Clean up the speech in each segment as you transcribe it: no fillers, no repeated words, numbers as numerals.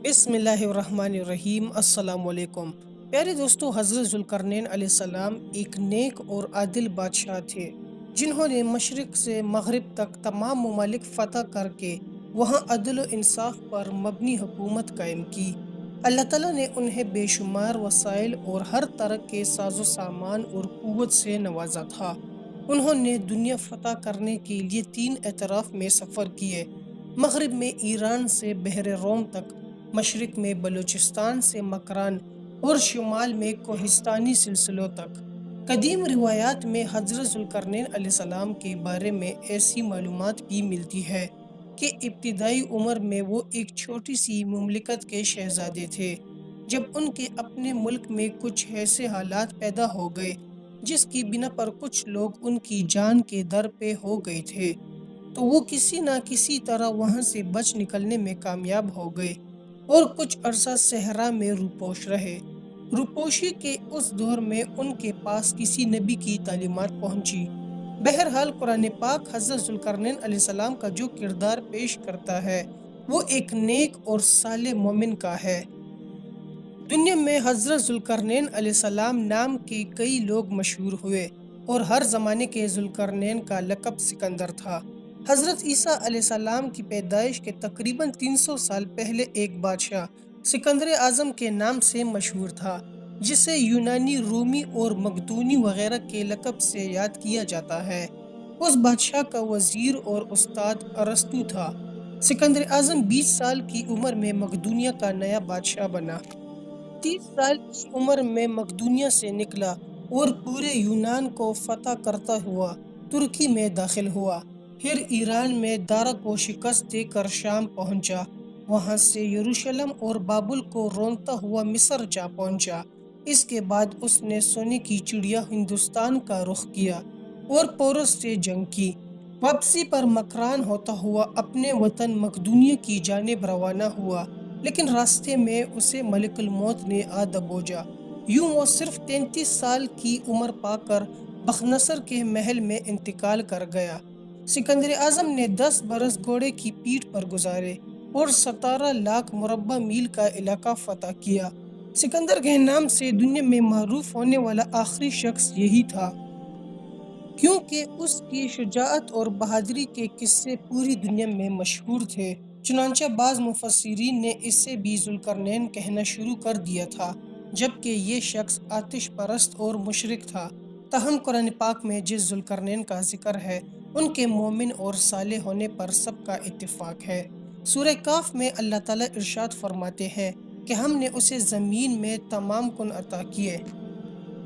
بسم اللہ الرحمن الرحیم۔ السلام علیکم پیارے دوستو، حضرت ذوالقرنین علیہ السلام ایک نیک اور عادل بادشاہ تھے جنہوں نے مشرق سے مغرب تک تمام ممالک فتح کر کے وہاں عدل و انصاف پر مبنی حکومت قائم کی۔ اللہ تعالیٰ نے انہیں بے شمار وسائل اور ہر طرح کے ساز و سامان اور قوت سے نوازا تھا۔ انہوں نے دنیا فتح کرنے کے لیے 3 اطراف میں سفر کیے: مغرب میں ایران سے بحر روم تک، مشرق میں بلوچستان سے مکران اور شمال میں کوہستانی سلسلوں تک۔ قدیم روایات میں حضرت ذوالقرنین علیہ السلام کے بارے میں ایسی معلومات بھی ملتی ہے کہ ابتدائی عمر میں وہ ایک چھوٹی سی مملکت کے شہزادے تھے۔ جب ان کے اپنے ملک میں کچھ ایسے حالات پیدا ہو گئے جس کی بنا پر کچھ لوگ ان کی جان کے در پہ ہو گئے تھے، تو وہ کسی نہ کسی طرح وہاں سے بچ نکلنے میں کامیاب ہو گئے اور کچھ عرصہ صحرا میں روپوش رہے۔ روپوشی کے اس دور میں ان کے پاس کسی نبی کی تعلیمات پہنچی۔ بہرحال قرآن پاک حضرت ذوالقرنین علیہ السلام کا جو کردار پیش کرتا ہے وہ ایک نیک اور صالح مومن کا ہے۔ دنیا میں حضرت ذوالقرنین علیہ السلام نام کے کئی لوگ مشہور ہوئے اور ہر زمانے کے ذوالقرنین کا لقب سکندر تھا۔ حضرت عیسیٰ علیہ السلام کی پیدائش کے تقریباً 300 سال پہلے ایک بادشاہ سکندر اعظم کے نام سے مشہور تھا، جسے یونانی، رومی اور مقدونی وغیرہ کے لقب سے یاد کیا جاتا ہے۔ اس بادشاہ کا وزیر اور استاد ارسطو تھا۔ سکندر اعظم 20 سال کی عمر میں مقدونیہ کا نیا بادشاہ بنا۔ 30 سال کی عمر میں مقدونیہ سے نکلا اور پورے یونان کو فتح کرتا ہوا ترکی میں داخل ہوا۔ پھر ایران میں دارا کو شکست دے کر شام پہنچا۔ وہاں سے یروشلم اور بابل کو رونتا ہوا مصر جا پہنچا۔ اس کے بعد اس نے سونے کی چڑیا ہندوستان کا رخ کیا اور پورس سے جنگ کی۔ واپسی پر مکران ہوتا ہوا اپنے وطن مقدونیہ کی جانب روانہ ہوا، لیکن راستے میں اسے ملک الموت نے آ دبوچا۔ یوں وہ صرف 33 سال کی عمر پا کر بختنصر کے محل میں انتقال کر گیا۔ سکندر اعظم نے 10 برس گھوڑے کی پیٹھ پر گزارے اور 17 لاکھ مربع میل کا علاقہ فتح کیا۔ سکندر کے نام سے دنیا میں معروف ہونے والا آخری شخص یہی تھا، کیونکہ اس کی شجاعت اور بہادری کے قصے پوری دنیا میں مشہور تھے۔ چنانچہ بعض مفسرین نے اسے بھی ذوالقرنین کہنا شروع کر دیا تھا، جبکہ یہ شخص آتش پرست اور مشرک تھا۔ تاہم قرآن پاک میں جس ذوالقرنین کا ذکر ہے ان کے مومن اور صالح ہونے پر سب کا اتفاق ہے۔ سورہ کہف میں اللہ تعالیٰ ارشاد فرماتے ہیں کہ ہم نے اسے زمین میں تمام کن عطا کیے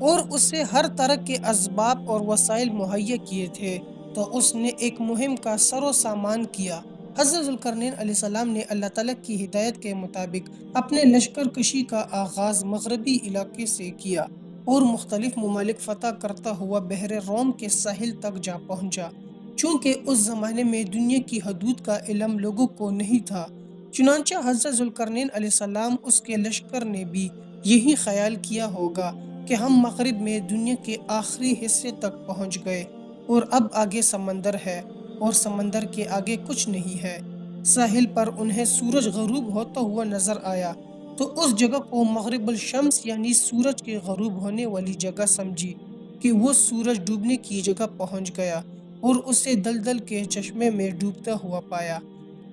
اور اسے ہر طرح کے اسباب اور وسائل مہیا کیے تھے، تو اس نے ایک مہم کا سر و سامان کیا۔ حضرت ذوالقرنین علیہ السلام نے اللہ تعالیٰ کی ہدایت کے مطابق اپنے لشکر کشی کا آغاز مغربی علاقے سے کیا اور مختلف ممالک فتح کرتا ہوا بحر روم کے ساحل تک جا پہنچا۔ چونکہ اس زمانے میں دنیا کی حدود کا علم لوگوں کو نہیں تھا، چنانچہ حضرت ذوالقرنین علیہ السلام اس کے لشکر نے بھی یہی خیال کیا ہوگا کہ ہم مغرب میں دنیا کے آخری حصے تک پہنچ گئے اور اب آگے سمندر ہے اور سمندر کے آگے کچھ نہیں ہے۔ ساحل پر انہیں سورج غروب ہوتا ہوا نظر آیا تو اس جگہ کو مغرب الشمس یعنی سورج کے غروب ہونے والی جگہ سمجھی کہ وہ سورج ڈوبنے کی جگہ پہنچ گیا اور اسے دلدل کے چشمے میں ڈوبتا ہوا پایا۔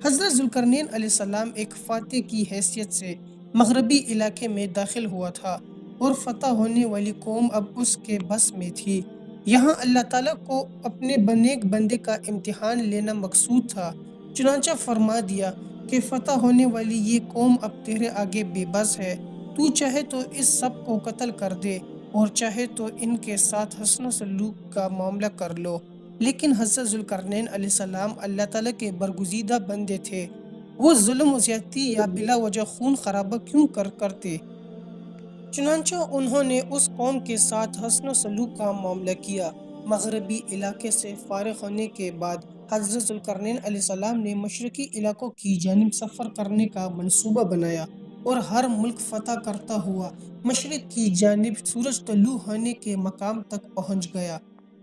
حضرت ذوالقرنین علیہ السلام ایک فاتح کی حیثیت سے مغربی علاقے میں داخل ہوا تھا اور فتح ہونے والی قوم اب اس کے بس میں تھی۔ یہاں اللہ تعالیٰ کو اپنے نیک بندے کا امتحان لینا مقصود تھا، چنانچہ فرما دیا کہ فتح ہونے والی یہ قوم اب تیرے آگے بے بس ہے، تو چاہے تو اس سب کو قتل کر دے اور چاہے تو ان کے ساتھ حسن و سلوک کا معاملہ کر لو۔ لیکن حضرت ذوالقرنین علیہ السلام اللہ تعالیٰ کے برگزیدہ بندے تھے، وہ ظلم و زیادتی یا بلا وجہ خون خرابہ کیوں کرتے؟ چنانچہ انہوں نے اس قوم کے ساتھ حسن و سلوک کا معاملہ کیا۔ مغربی علاقے سے فارغ ہونے کے بعد حضرت ذوالقرنین علیہ السلام نے مشرقی علاقوں کی جانب سفر کرنے کا منصوبہ بنایا اور ہر ملک فتح کرتا ہوا مشرق کی جانب سورج طلوع ہونے کے مقام تک پہنچ گیا۔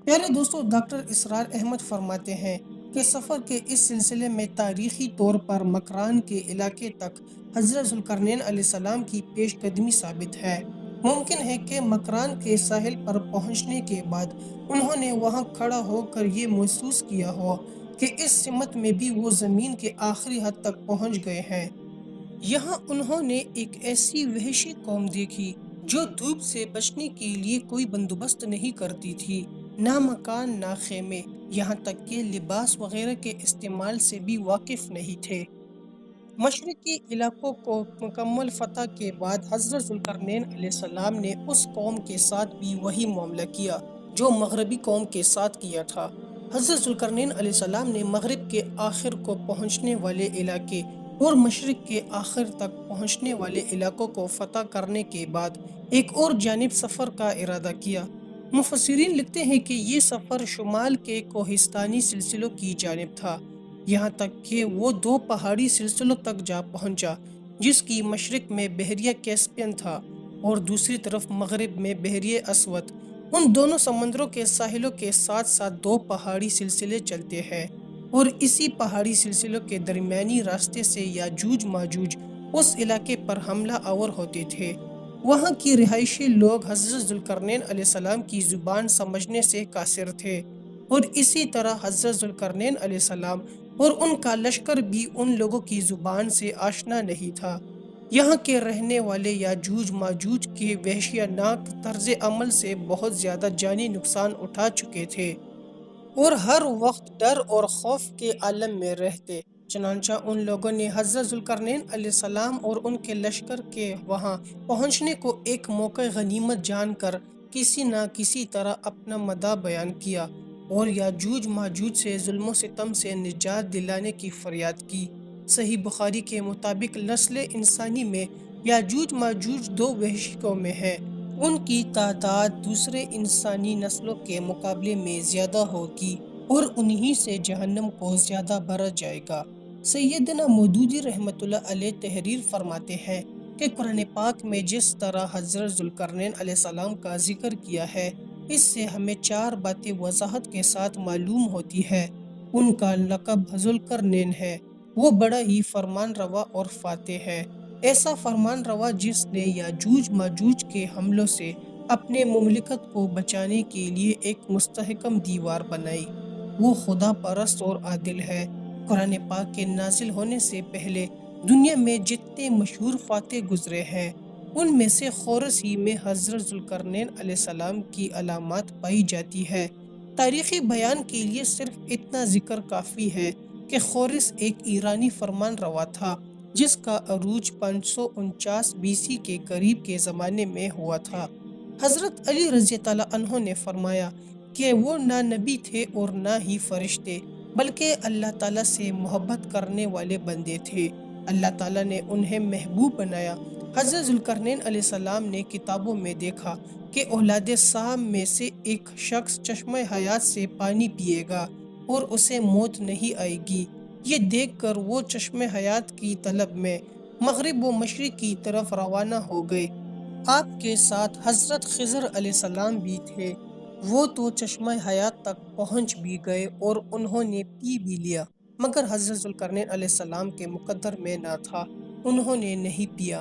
پیارے دوستو، ڈاکٹر اسرار احمد فرماتے ہیں کہ سفر کے اس سلسلے میں تاریخی طور پر مکران کے علاقے تک حضرت ذوالقرنین علیہ السلام کی پیش قدمی ثابت ہے۔ ممکن ہے کہ مکران کے ساحل پر پہنچنے کے بعد انہوں نے وہاں کھڑا ہو کر یہ محسوس کیا ہو کہ اس سمت میں بھی وہ زمین کے آخری حد تک پہنچ گئے ہیں۔ یہاں انہوں نے ایک ایسی وحشی قوم دیکھی جو دھوپ سے بچنے کے لیے کوئی بندوبست نہیں کرتی تھی، نہ مکان نہ خیمے، یہاں تک کہ لباس وغیرہ کے استعمال سے بھی واقف نہیں تھے۔ مشرقی علاقوں کو مکمل فتح کے بعد حضرت ذوالقرنین علیہ السلام نے اس قوم کے ساتھ بھی وہی معاملہ کیا جو مغربی قوم کے ساتھ کیا تھا۔ حضرت ذوالقرنین علیہ السلام نے مغرب کے آخر کو پہنچنے والے علاقے اور مشرق کے آخر تک پہنچنے والے علاقوں کو فتح کرنے کے بعد ایک اور جانب سفر کا ارادہ کیا۔ مفسرین لکھتے ہیں کہ یہ سفر شمال کے کوہستانی سلسلوں کی جانب تھا، یہاں تک کہ وہ دو پہاڑی سلسلوں تک جا پہنچا، جس کی مشرق میں بحیرہ کیسپیئن تھا اور دوسری طرف مغرب میں بحیرہ اسود۔ ان دونوں سمندروں کے ساحلوں کے ساتھ ساتھ دو پہاڑی سلسلے چلتے ہیں، اور اسی پہاڑی سلسلوں کے درمیانی راستے سے یاجوج ماجوج اس علاقے پر حملہ آور ہوتے تھے۔ وہاں کی رہائشی لوگ حضرت ذوالقرنین علیہ السلام کی زبان سمجھنے سے قاصر تھے، اور اسی طرح حضرت ذوالقرنین علیہ السلام اور ان کا لشکر بھی ان لوگوں کی زبان سے آشنا نہیں تھا۔ یہاں کے رہنے والے یاجوج ماجوج کے وحشیانہ طرز عمل سے بہت زیادہ جانی نقصان اٹھا چکے تھے اور ہر وقت ڈر اور خوف کے عالم میں رہتے، چنانچہ ان لوگوں نے حضرت ذوالقرنین علیہ السلام اور ان کے لشکر کے وہاں پہنچنے کو ایک موقع غنیمت جان کر کسی نہ کسی طرح اپنا مدعا بیان کیا اور یاجوج ماجوج سے ظلم و ستم سے نجات دلانے کی فریاد کی۔ صحیح بخاری کے مطابق نسل انسانی میں یاجوج ماجوج دو وحشی قومیں ہیں، ان کی تعداد دوسرے انسانی نسلوں کے مقابلے میں زیادہ ہوگی اور انہی سے جہنم کو زیادہ بھرا جائے گا۔ سیدنا مودودی رحمۃ اللہ علیہ تحریر فرماتے ہیں کہ قرآن پاک میں جس طرح حضرت ذوالقرنین علیہ السلام کا ذکر کیا ہے، اس سے ہمیں چار باتیں وضاحت کے ساتھ معلوم ہوتی ہے۔ ان کا لقب ذوالقرنین ہے، وہ بڑا ہی فرمان روا اور فاتح ہے، ایسا فرمان روا جس نے یاجوج ماجوج کے حملوں سے اپنے مملکت کو بچانے کے لیے ایک مستحکم دیوار بنائی۔ وہ خدا پرست اور عادل ہے۔ قرآن پاک کے نازل ہونے سے پہلے دنیا میں جتنے مشہور فاتح گزرے ہیں، ان میں سے خورس ہی میں حضرت ذوالقرنین علیہ السلام کی علامات پائی جاتی ہے۔ تاریخی بیان کے لیے صرف اتنا ذکر کافی ہے کہ خورس ایک ایرانی فرمان روا تھا جس کا عروج 549 BC کے قریب کے زمانے میں ہوا تھا۔ حضرت علی رضی اللہ عنہ نے فرمایا کہ وہ نہ نبی تھے اور نہ ہی فرشتے، بلکہ اللہ تعالیٰ سے محبت کرنے والے بندے تھے۔ اللہ تعالیٰ نے انہیں محبوب بنایا۔ حضرت ذوالقرنین علیہ السلام نے کتابوں میں دیکھا کہ اولاد سام میں سے ایک شخص چشمہ حیات سے پانی پیے گا اور اسے موت نہیں آئے گی۔ یہ دیکھ کر وہ چشمہ حیات کی طلب میں مغرب و مشرق کی طرف روانہ ہو گئے۔ آپ کے ساتھ حضرت خضر علیہ السلام بھی تھے، وہ تو چشمہ حیات تک پہنچ بھی گئے اور انہوں نے پی بھی لیا، مگر حضرت ذوالقرنین علیہ السلام کے مقدر میں نہ تھا، انہوں نے نہیں پیا۔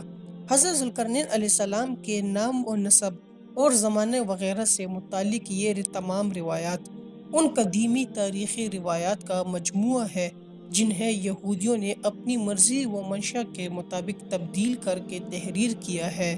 حضرت ذوالقرنین علیہ السلام کے نام و نسب اور زمانے وغیرہ سے متعلق یہ تمام روایات ان قدیمی تاریخی روایات کا مجموعہ ہے جنہیں یہودیوں نے اپنی مرضی و منشا کے مطابق تبدیل کر کے تحریر کیا ہے۔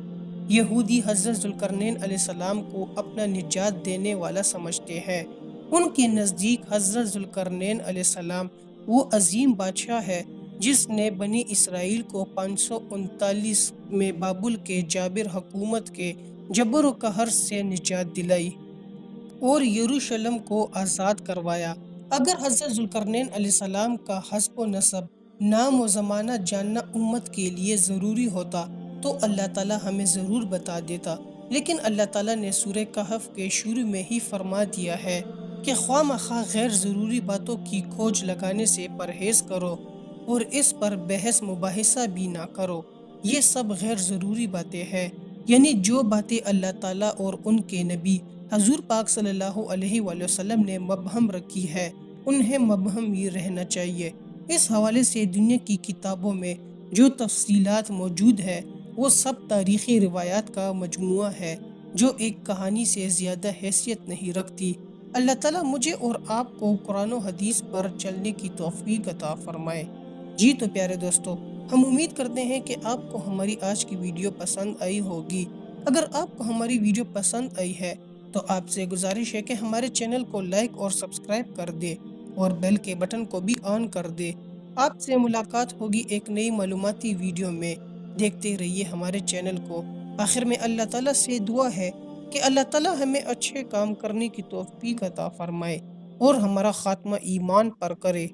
یہودی حضرت ذوالقرنین علیہ السلام کو اپنا نجات دینے والا سمجھتے ہیں۔ ان کے نزدیک حضرت ذوالقرنین علیہ السلام وہ عظیم بادشاہ ہے جس نے بنی اسرائیل کو 539 میں بابل کے جابر حکومت کے جبر و قہر سے نجات دلائی اور یروشلم کو آزاد کروایا۔ اگر حضرت ذوالقرنین علیہ السلام کا حسب و نسب، نام و زمانہ جاننا امت کے لیے ضروری ہوتا تو اللہ تعالیٰ ہمیں ضرور بتا دیتا، لیکن اللہ تعالیٰ نے سورہ کہف کے شروع میں ہی فرما دیا ہے کہ خواہ مخواہ غیر ضروری باتوں کی کھوج لگانے سے پرہیز کرو اور اس پر بحث مباحثہ بھی نہ کرو۔ یہ سب غیر ضروری باتیں ہیں، یعنی جو باتیں اللہ تعالیٰ اور ان کے نبی حضور پاک صلی اللہ علیہ وآلہ وسلم نے مبہم رکھی ہے انہیں مبہم یہ رہنا چاہیے۔ اس حوالے سے دنیا کی کتابوں میں جو تفصیلات موجود ہے وہ سب تاریخی روایات کا مجموعہ ہے جو ایک کہانی سے زیادہ حیثیت نہیں رکھتی۔ اللہ تعالیٰ مجھے اور آپ کو قرآن و حدیث پر چلنے کی توفیق عطا فرمائے۔ جی تو پیارے دوستو، ہم امید کرتے ہیں کہ آپ کو ہماری آج کی ویڈیو پسند آئی ہوگی۔ اگر آپ کو ہماری ویڈیو پسند آئی ہے تو آپ سے گزارش ہے کہ ہمارے چینل کو لائک اور سبسکرائب کر دے اور بیل کے بٹن کو بھی آن کر دے۔ آپ سے ملاقات ہوگی ایک نئی معلوماتی ویڈیو میں۔ دیکھتے رہیے ہمارے چینل کو۔ آخر میں اللہ تعالیٰ سے دعا ہے کہ اللہ تعالیٰ ہمیں اچھے کام کرنے کی توفیق عطا فرمائے اور ہمارا خاتمہ ایمان پر کرے۔